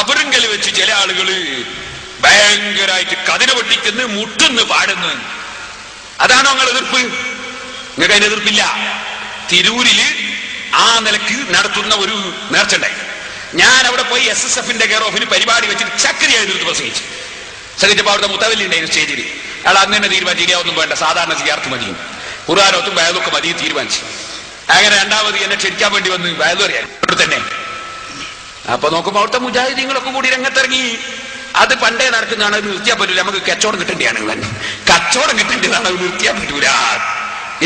കബറിങ്കൽ വെച്ച് ചില ആളുകള് ഭയങ്കരമായിട്ട് കതിര പൊട്ടിക്കുന്നു, മുട്ടുന്ന് പാടുന്നു. അതാണോ നിങ്ങൾ എതിർപ്പ്? നിങ്ങൾക്ക് അതിന് എതിർപ്പില്ല. തിരൂരില് ആ നിലക്ക് നടത്തുന്ന ഒരു നേർച്ച ഉണ്ടായി. ഞാൻ അവിടെ പോയി SSFന്റെ കെയർ ഓഫിന് പരിപാടി വെച്ചിട്ട് ചക്രിയായി എതിർത്ത് പ്രസംഗിച്ചു. സഹിച്ചപ്പോ അവിടുത്തെ മുത്തവല്ലി ഉണ്ടായിരുന്നു സ്റ്റേജിൽ. അയാൾ അന്ന് തന്നെ തീരുമാനിച്ചു ഇരിയാവൊന്നും വേണ്ട, സാധാരണ സിയാർത്ത് മതിയും ഖുർആനോത്തും വയലൊക്കെ മതി തീരുമാനിച്ചു. അങ്ങനെ രണ്ടാമത് എന്നെ ക്ഷണിക്കാൻ വേണ്ടി വന്ന് വയലു അറിയാൻ ഇവിടെ തന്നെ. അപ്പൊ നോക്കുമ്പോ അവിടുത്തെ മുജാഹിദീങ്ങളൊക്കെ കൂടി രംഗത്തിറങ്ങി. അത് പണ്ടേ നടക്കുന്നതാണ്, അത് നിർത്തിയാൻ പറ്റൂല, നമുക്ക് കച്ചവടം കിട്ടേണ്ടതാണ്, കച്ചവടം കിട്ടേണ്ടതാണ്, അത് നിർത്തിയാൻ പറ്റൂല.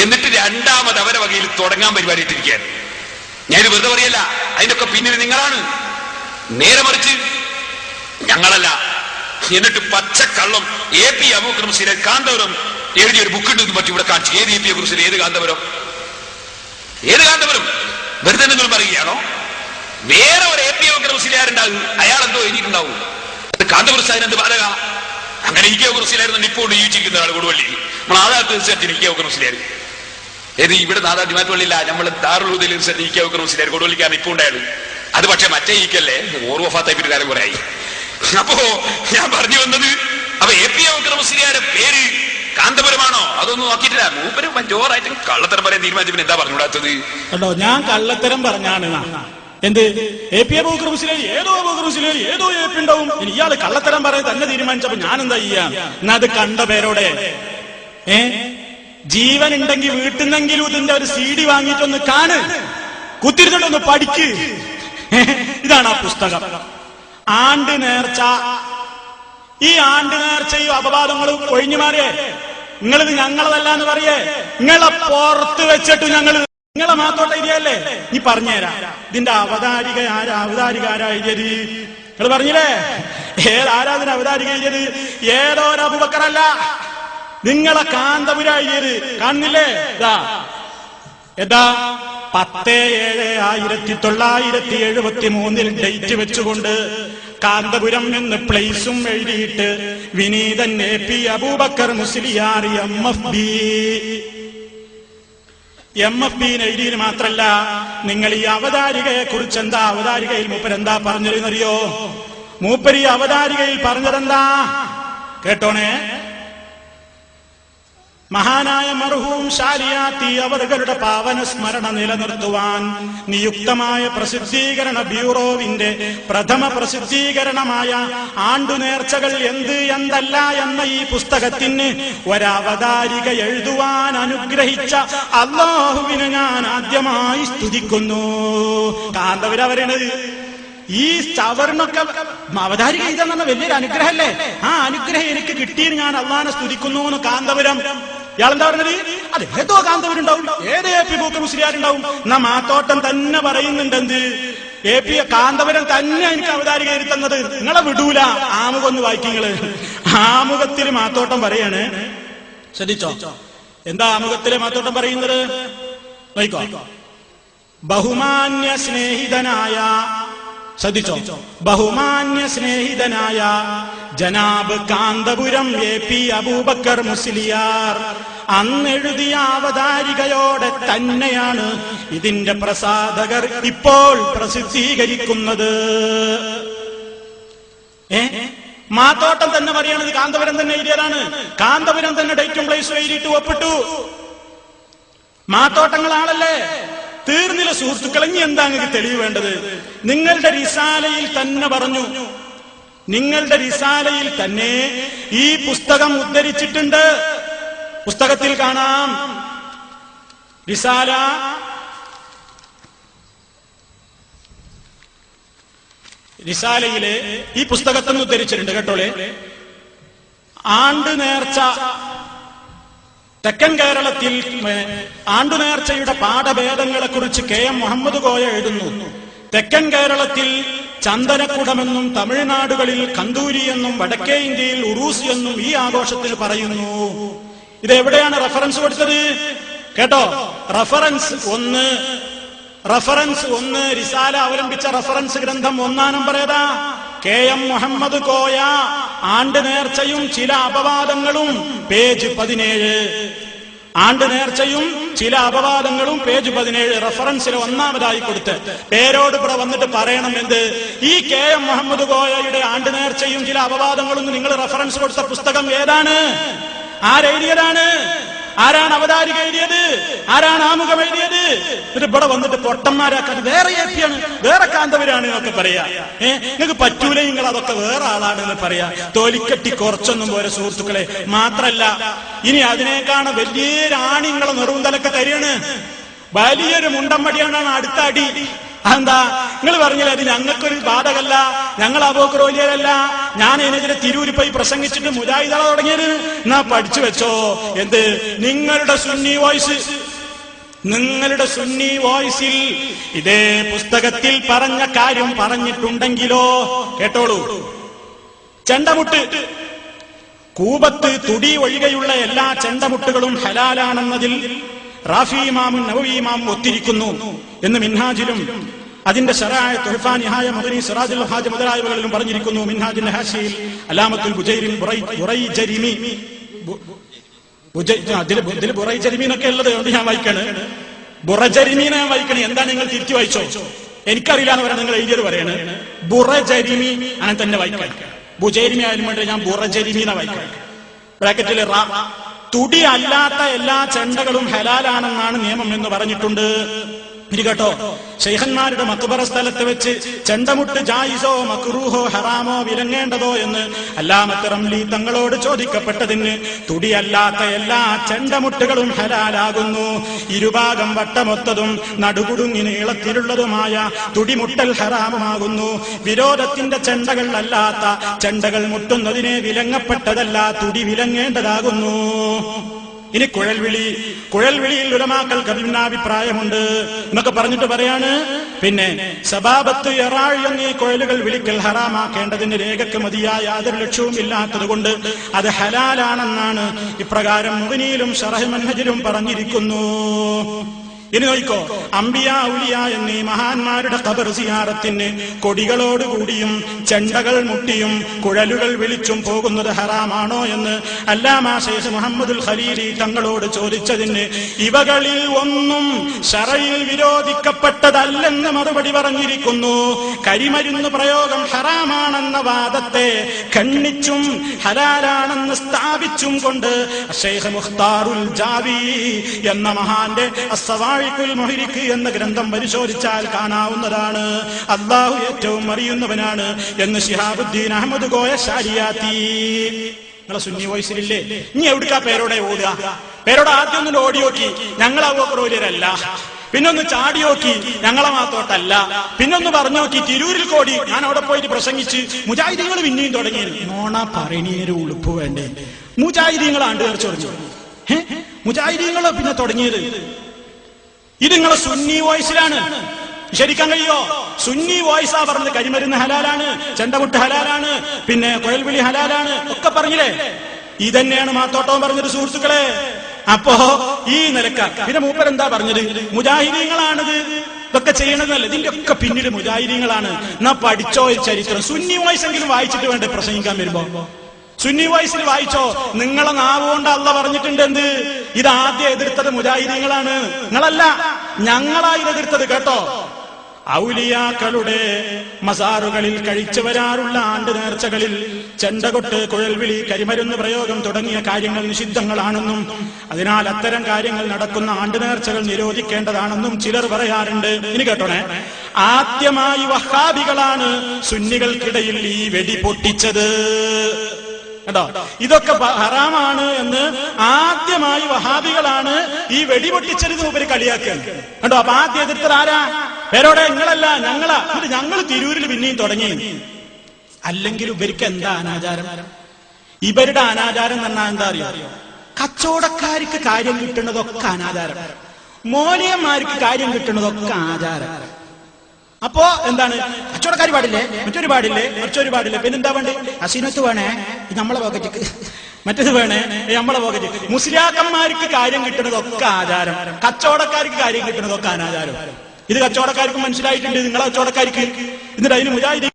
എന്നിട്ട് രണ്ടാമത് അവരെ വകയിൽ തുടങ്ങാൻ പരിപാടി ഇട്ടിരിക്കുകയാണ്. ഞാൻ വെറുതെ പറയല്ല, അതിന്റെ ഒക്കെ പിന്നിൽ നിങ്ങളാണ്. നേരെ മറിച്ച് ഞങ്ങളല്ല. എന്നിട്ട് പച്ചക്കള്ളം AP അബൂബക്കർ മുസ്ലിയാർ കാന്തപുരം എഴുതിയൊരു ബുക്ക് ഉണ്ടെന്ന് പറ്റി ഇവിടെ കാണിച്ചു. ഏത് AP അബൂബക്കർ മുസ്ലിയാർ, ഏത് കാന്തപുരം, ഏത് കാന്തപുരം? വെറുതെ നിങ്ങൾ പറയുകയാണോ? വേറെ ഒരു AP അബൂബക്കർ മുസ്ലിയാർ ഉണ്ടാകും, അയാൾ എന്തോ എഴുതിയിട്ടുണ്ടാവും. അത് കാന്തപുരം സാഹിബ് എന്ത് ബാധക? അങ്ങനെ AK അബൂബക്കർ മുസ്ലിയാർ ഇപ്പോൾ ജീവിച്ചിരിക്കുന്ന ആൾ കൊടുവള്ളി. നമ്മൾ ആധാർ തീർച്ചയായിട്ടും AK അബൂബക്കർ മുസ്ലിയാർ. ഏത് ഇവിടെ നാദാ ജുമാറ്റുള്ളില്ല, നമ്മൾ ദാറുൽ ഹുദയിൽ AK അബൂബക്കർ മുസ്ലിയാർ കൊടുവള്ളിക്കാരൻ ഇപ്പോൾ ഉണ്ടായത്. അത് പക്ഷെ മറ്റേ ഈക്കല്ലേ, ഓർവഫാത്തായിട്ട് കാലം കുറെ ആയി. അപ്പോ ഞാൻ പറഞ്ഞു വന്നത്, അപ്പൊ AP അബൂബക്കർ മുസ്ലിയാരുടെ പേര് കാന്തപുരമാണോ? അതൊന്നും നോക്കിയിട്ടില്ല. മൂപ്പര് ജോറായിട്ട് കള്ളത്തരം പറയാൻ തീരുമാനിച്ചു. പിന്നെ എന്താ പറഞ്ഞുകൂടാത്തത്? കേട്ടോ, ഞാൻ കള്ളത്തരം പറഞ്ഞാണ്. എന്ത് AP അബൂബക്കർ മുസ്ലിയാർ, ഏതോ അബൂബക്കർ മുസ്ലിയാർ, ഏതോ AP ഉണ്ടാവും. ഇയാള് കള്ളത്തരം പറയാൻ തന്നെ തീരുമാനിച്ചപ്പോ ഞാൻ എന്താ ചെയ്യാ? എന്നാ അത് കണ്ട പേരോടെ ജീവൻ ഉണ്ടെങ്കിൽ വീട്ടിൽ നിന്നെങ്കിലും ഇതിന്റെ ഒരു CD വാങ്ങിയിട്ടൊന്ന് കാണ്, കുത്തിരുന്നിട്ടൊന്ന് പഠിക്ക്. ഇതാണ് ആ പുസ്തകം. ആണ്ട് നേർച്ച. ഈ ആണ്ട് നേർച്ചയും അപവാദങ്ങളും ഒഴിഞ്ഞു മാറിയേ. നിങ്ങളിത് ഞങ്ങളതല്ല എന്ന് പറയേ. നിങ്ങളെ പുറത്ത് വെച്ചിട്ട് നിങ്ങളെ മാത്രോട്ട് എഴുതിയല്ലേ? നീ പറഞ്ഞുതരാം. ഇതിന്റെ അവതാരിക ആരാ എഴുതിയത്? നിങ്ങൾ പറഞ്ഞില്ലേ ഏതാരാധന അവതാരിക എഴുതിയത്? ഏതോ ഒരു അബൂബക്കറല്ല, നിങ്ങളെ കാന്തപുര എഴുതിയത്. കാണുന്നില്ലേ? ഏതാ 10/7/1973 ഡേറ്റ് വെച്ചുകൊണ്ട് കാന്തപുരം എന്ന് പ്ലേസും എഴുതിയിട്ട് വിനീതൻ AP അബൂബക്കർ മുസ്ലിയാർ MFB എഴുതിയത് മാത്രല്ല, നിങ്ങൾ ഈ അവതാരികയെ കുറിച്ച് എന്താ അവതാരികയിൽ മൂപ്പരെന്താ പറഞ്ഞിരുന്നറിയോ? മൂപ്പര് ഈ അവതാരികയിൽ പറഞ്ഞതെന്താ കേട്ടോണേ. മഹാനായ മർഹൂം ഷാരിയാത്തി അവരുടെ പാവന സ്മരണ നിലനിർത്തുവാൻ നിയുക്തമായ പ്രസിദ്ധീകരണ ബ്യൂറോവിന്റെ പ്രഥമ പ്രസിദ്ധീകരണമായ ആണ്ടുനേർച്ചകൾ എന്ത് എന്തല്ല എന്ന ഈ പുസ്തകത്തിന് ഒരവതാരിക എഴുതുവാൻ അനുഗ്രഹിച്ച അല്ലാഹുവിനെ ഞാൻ ആദ്യമായി സ്തുതിക്കുന്നു. കാന്തപുര പറയണത് ഈ ചവറിനൊക്കെ അവതാരിക എഴുതാന്ന് വലിയൊരു അനുഗ്രഹമല്ലേ? ആ അനുഗ്രഹം എനിക്ക് കിട്ടിയത് ഞാൻ അള്ളാനെ സ്തുതിക്കുന്നു എന്ന് കാന്തപുരം. ഇയാളെന്താ പറഞ്ഞത്? അത് ഏതോ കാന്തപുരം ഉണ്ടാവും, ഏത് AP അബൂബക്കർ മുസ്ലിയാർ ഉണ്ടാവും. എന്നാ മാത്തോട്ടം തന്നെ പറയുന്നുണ്ട് എന്ത്? AP കാന്തപുരം തന്നെ എനിക്ക് അവതാരിക എഴുതുന്നത്. നിങ്ങളെ വിടൂല. ആമുഖം ഒന്ന് വായിക്കുങ്ങള്. ആമുഖത്തിൽ മാത്തോട്ടം പറയാണ്, ശ്രദ്ധിച്ചോ എന്താ ആമുഖത്തിലെ മാത്തോട്ടം പറയുന്നത്? നോക്കോ. ബഹുമാന്യ സ്നേഹിതനായ, ശ്രദ്ധിച്ചോ, ബഹുമാന്യ സ്നേഹിതനായ ജനാബ് കാന്തപുരം AP അബൂബക്കർ മുസ്ലിയാർ അന്നെഴുതിയ അവതാരികയോടെ തന്നെയാണ് ഇതിന്റെ പ്രസാധകർ ഇപ്പോൾ പ്രസിദ്ധീകരിക്കുന്നത്. മാത്തോട്ടം തന്നെ പറയണത് കാന്തപുരം തന്നെ എഴുതിയതാണ്. കാന്തപുരം തന്നെ ഡേറ്റും പ്ലേസും എഴുതിയിട്ട് ഒപ്പിട്ടു. മാത്തോട്ടങ്ങളാണല്ലേ? തീർന്നില്ല സുഹൃത്തുക്കളെ. ഇനി എന്താ നിങ്ങൾക്ക് തെളിവ് വേണ്ടത്? നിങ്ങളുടെ റിസാലയിൽ തന്നെ പറഞ്ഞു, നിങ്ങളുടെ റിസാലയിൽ തന്നെ ഈ പുസ്തകം ഉദ്ധരിച്ചിട്ടുണ്ട്. പുസ്തകത്തിൽ കാണാം. റിസാലയിലെ ഈ പുസ്തകത്തിൽ നിന്ന് ഉദ്ധരിച്ചിട്ടുണ്ട് കേട്ടോളെ. ആണ്ട് നേർച്ച തെക്കൻ കേരളത്തിൽ ആണ്ടുനേർച്ചയുടെ പാഠഭേദങ്ങളെ കുറിച്ച് KM മുഹമ്മദ് കോയ എഴുതുന്നു. തെക്കൻ കേരളത്തിൽ ചന്ദനക്കുടമെന്നും തമിഴ്നാടുകളിൽ കന്തൂരി എന്നും വടക്കേ ഇന്ത്യയിൽ ഉറൂസ് എന്നും ഈ ആഘോഷത്തിൽ പറയുന്നു. ഇത് എവിടെയാണ് റഫറൻസ് കൊടുത്തത്? കേട്ടോ, റഫറൻസ് 1 റിസാല അവലംബിച്ച റഫറൻസ് ഗ്രന്ഥം 1-ാം നമ്പർ ഏതാ? KM മുഹമ്മദ് കോയ ആണ്ട് നേർച്ചയും ചില അപവാദങ്ങളും, പേജ് 17. ആണ്ട് നേർച്ചയും ചില അപവാദങ്ങളും പേജ് 17 റഫറൻസിൽ ഒന്നാമതായി കൊടുത്ത് പേരോട് ഇവിടെ വന്നിട്ട് പറയണം എന്ത് ഈ KM മുഹമ്മദ് കോയയുടെ ആണ്ട് നേർച്ചയും ചില അപവാദങ്ങളും നിങ്ങൾ റഫറൻസ് കൊടുത്ത പുസ്തകം ഏതാണ്? ആരെഴുതിയതാണ്? ആരാണ് അവതാരിക എഴുതിയത്? ആരാണ് ആമുഖം എഴുതിയത്? എന്നിട്ട് ഇവിടെ വന്നിട്ട് പൊട്ടന്മാരാക്കാൻ വേറെ ഏപ്പിയാണ്, വേറെ കാന്തവരാണ് എന്നൊക്കെ പറയാ. നിങ്ങൾക്ക് പറ്റൂല, നിങ്ങൾ അതൊക്കെ വേറെ ആളാണ് എന്ന് പറയാ. തൊലിക്കെട്ടി കുറച്ചൊന്നും പോരെ സുഹൃത്തുക്കളെ. മാത്രല്ല ഇനി അതിനേക്കാണ് വലിയൊരു ആണിങ്ങളെ നെറുവും തലക്കെ തരികയാണ്. വലിയൊരു മുണ്ടമ്പടിയാണ് അടുത്ത അടി. എന്താ നിങ്ങൾ പറഞ്ഞില്ല അത് ഞങ്ങൾക്കൊരു ബാധകല്ല, ഞങ്ങൾ അബൂബക്കറോലിയരല്ല, ഞാൻ ഇതിനെതിരെ തിരൂര് പോയി പ്രസംഗിച്ചിട്ട് മുജാഹിദാണ് തുടങ്ങിയത്. എന്നാ പഠിച്ചു വെച്ചോ എന്ത് നിങ്ങളുടെ സുന്നി വോയിസിൽ ഇതേ പുസ്തകത്തിൽ പറഞ്ഞ കാര്യം പറഞ്ഞിട്ടുണ്ടെങ്കിലോ കേട്ടോളൂ. ചെണ്ടമുട്ട് കൂപത്ത് തുടി ഒഴികെയുള്ള എല്ലാ ചെണ്ടമുട്ടുകളും ഹലാലാണെന്നതിൽ റാഫി ഇമാമും നവവി ഇമാമും ഒത്തിരിക്കുന്നു എന്ന് മിൻഹാജിലും അതിന്റെ ശറഅയ തുഹ്ഫ നിഹായ മുഗ്നി സിറാജുൽ ഹാജ് മുതലായവകളിലും പറഞ്ഞിരിക്കുന്നു. മിൻഹാജിന്റെ ഹാഷിയിൽ അലാമത്തുൽ ബുറൈജരിമി ബുറൈജരിമി എന്നൊക്കെ ഉള്ളത് കൊണ്ട് ഞാൻ വായിക്കാണ്. ബുറജരിമീനെ ഞാൻ വായിക്കണേ. എന്താ നിങ്ങൾ തിരിച്ചു വായിച്ചോ? എനിക്കറിയില്ല എന്ന് പറയാൻ നിങ്ങൾ എഴുതിയത് പറയാണ്. ബുറജരിമി അങ്ങനെ തന്നെ വായിക്കാൻ. ബുജരിമി ആയാലും വേണ്ടി ഞാൻ ബുറജരിമീനെ വായിക്കാൻ. ബ്രാക്കറ്റിൽ തുടി അല്ലാത്ത എല്ലാ ചെണ്ടകളും ഹലാലാണെന്നാണ് നിയമം എന്ന് പറഞ്ഞിട്ടുണ്ട്. ഇനി കേട്ടോ, ശൈഖന്മാരുടെ മഖ്ബറ സ്ഥലത്ത് വെച്ച് ചെണ്ടമുട്ട് ജായിസോ മക്റൂഹോ ഹറാമോ വിലങ്ങേണ്ടതോ എന്ന് അല്ലാമത്ത് റംലി തങ്ങളോട് ചോദിക്കപ്പെട്ടതിന് തുടിയല്ലാത്ത എല്ലാ ചെണ്ടമുട്ടുകളും ഹലാലാകുന്നു. ഇരുഭാഗം വട്ടമൊത്തതും നടുകുടുങ്ങി നീളത്തിലുള്ളതുമായ തുടിമുട്ടൽ ഹറാമുമാകുന്നു. വിരോധത്തിന്റെ ചെണ്ടകൾ അല്ലാത്ത ചെണ്ടകൾ മുട്ടുന്നതിനെ വിലങ്ങപ്പെട്ടതല്ല, തുടി വിലങ്ങേണ്ടതാകുന്നു. ഇനി കുഴൽവിളിയിൽ ഉലമാക്കൾക്ക് ഭിന്നാഭിപ്രായമുണ്ട് എന്നൊക്കെ പറഞ്ഞിട്ട് പറയാണ്. പിന്നെ സബാബത്ത് എറാഴ് എന്നീ കുഴലുകൾ വിളിക്കൽ ഹറാമാക്കേണ്ടതിന് രേഖക്ക് മതിയായ യാതൊരു ലക്ഷ്യവും ഇല്ലാത്തത് കൊണ്ട് അത് ഹലാലാണെന്നാണ് ഇപ്രകാരം മുഗ്നിയിലും ശറഹ് മൻഹജിലും പറഞ്ഞിരിക്കുന്നു. ഇനി നോയിക്കോ, അംബിയ ഔലിയ എന്നീ മഹാന്മാരുടെ ഖബർ സിയാറത്തിന് കൊടികളോടുകൂടിയും ചെണ്ടകൾ മുട്ടിയും കുഴലുകൾ വിളിച്ചും പോകുന്നത് ഹറാമാണോ എന്ന് അല്ലാമാ ശൈഖ് മുഹമ്മദുൽ ഖലീലി തങ്ങളോട് ചോദിച്ചതിന് ഇവകളിൽ ഒന്നും ശറയിൽ വിരോധിക്കപ്പെട്ടതല്ലെന്ന് മറുപടി പറഞ്ഞിരിക്കുന്നു. കരിമരുന്ന് പ്രയോഗം ഹറാമാണെന്ന വാദത്തെ ഖണ്ഡിച്ചും ഹലാലാണെന്ന് സ്ഥാപിച്ചും കൊണ്ട് ശൈഖ് മുഖ്താറുൽ ജാവി എന്ന മഹാന്റെ എന്ന ഗ്രന്ഥം പരിശോധിച്ചാൽ കാണാവുന്നതാണ്. അള്ളാഹു ഏറ്റവും അറിയുന്നവനാണ് എന്ന് ശിഹാബുദ്ദീൻ അഹമ്മദ് കോയ ശാരിയാത്തി. നിങ്ങളെ സുന്നി വോയിസിലില്ലേ? ഇനി എവിടുക്കാ പേരോടെ ഓടുക? പേരോടെ ആദ്യം ഒന്ന് ഓടി നോക്കി, ഞങ്ങൾ അബൂബക്കറോലിയരല്ല. പിന്നൊന്ന് ചാടി നോക്കി, ഞങ്ങളെ മാത്രോട്ടല്ല. പിന്നൊന്ന് പറഞ്ഞു നോക്കി, തിരൂരിൽ കോടി ഞാൻ അവിടെ പോയിട്ട് പ്രസംഗിച്ച് മുജാഹിദീങ്ങൾ പിന്നെയും തുടങ്ങി. നോണ പറയണീനൊരു ഉളുപ്പ് വേണ്ടേ? മുജാഹിദീങ്ങൾ ആണ്ട് കയറി തുടങ്ങി. മുജാഹിദീങ്ങൾ പിന്നെ തുടങ്ങിയത് ഇത് നിങ്ങളെ സുന്നി വോയിസിലാണ്. ശരിക്കാൻ കഴിയോ? സുന്നി വോയിസാ പറഞ്ഞത് കരിമരുന്ന് ഹലാലാണ്, ചെണ്ടമുട്ട് ഹലാലാണ്, പിന്നെ കുഴൽവിളി ഹലാലാണ് ഒക്കെ പറഞ്ഞില്ലേ? ഇതന്നെയാണ് മാത്തോട്ടവും പറഞ്ഞത് സുഹൃത്തുക്കളെ. അപ്പോ ഈ നിലക്ക പിന്നെ മൂപ്പരെന്താ പറഞ്ഞത്? മുജാഹിദീങ്ങളാണിത് ഇതൊക്കെ ചെയ്യണമെന്നല്ല, ഇതിന്റെ ഒക്കെ പിന്നിൽ മുജാഹിദീങ്ങളാണ്. എന്നാ പഠിച്ചോ ചരിത്രം. സുന്നി വോയിസ് എങ്കിലും വായിച്ചിട്ട് വേണ്ടേ പ്രസംഗിക്കാൻ വരുമ്പോ? സുന്നി വോയിസിൽ വായിച്ചോ? നിങ്ങളെ നാവുകൊണ്ട് അള്ള പറഞ്ഞിട്ടുണ്ട് എന്ത്? ഇത് ആദ്യം എതിർത്തത് മുജാഹിദീങ്ങളാണ്, നിങ്ങളല്ല, ഞങ്ങളായി എതിർത്തത് കേട്ടോ. ഔലിയാക്കളുടെ മസാറുകളിൽ കഴിച്ചു വരാറുള്ള ആണ്ട് നേർച്ചകളിൽ ചെണ്ടകൊട്ട്, കുഴൽവിളി, കരിമരുന്ന് പ്രയോഗം തുടങ്ങിയ കാര്യങ്ങൾ നിഷിദ്ധങ്ങളാണെന്നും അതിനാൽ അത്തരം കാര്യങ്ങൾ നടക്കുന്ന ആണ്ട് നേർച്ചകൾ നിരോധിക്കേണ്ടതാണെന്നും ചിലർ പറയാറുണ്ട്. ഇനി കേട്ടോണേ, ആദ്യമായി വഹാബികളാണ് സുന്നികൾക്കിടയിൽ ഈ വെടി പൊട്ടിച്ചത്. കേട്ടോ, ഇതൊക്കെ ഹറാമാണ് എന്ന് ആദ്യമായി വഹാബികളാണ് ഈ വെടിപൊട്ടിച്ചത് ഉപരി കളിയാക്കുകയാണ്. കേട്ടോ, അപ്പൊ ആദ്യം എതിർത്തത് ആരാ? പേരോടെ നിങ്ങളല്ല, ഞങ്ങളാ. ഞങ്ങൾ തിരൂരിൽ പിന്നെയും തുടങ്ങി. അല്ലെങ്കിൽ ഇവർക്ക് എന്താ അനാചാരം? ഇവരുടെ അനാചാരം എന്ന് പറഞ്ഞാൽ എന്താ അറിയോ? കച്ചവടക്കാർക്ക് കാര്യം കിട്ടുന്നതൊക്കെ അനാചാരം, മോലിയന്മാർക്ക് കാര്യം കിട്ടുന്നതൊക്കെ ആചാരം. അപ്പോ എന്താണ്? കച്ചവടക്കാർ പാടില്ലേ, മറ്റൊരു പാടില്ലേ, മറ്റൊരു പാടില്ലേ, പിന്നെന്താ വേണ്ടേ? അസീനത്ത് വേണേ നമ്മളെ പോക്കറ്റ്, മറ്റത് വേണേ നമ്മളെ പോക്കറ്റ്. മുസ്ലിയാക്കന്മാർക്ക് കാര്യം കിട്ടുന്നതൊക്കെ ആചാരം, കച്ചവടക്കാർക്ക് കാര്യം കിട്ടുന്നതൊക്കെ അനാചാരം. ഇത് കച്ചവടക്കാർക്ക് മനസ്സിലായിട്ടുണ്ട്, നിങ്ങളെ കച്ചവടക്കാർക്ക്. എന്നിട്ട് അതിന് മുജാഹിദീൻ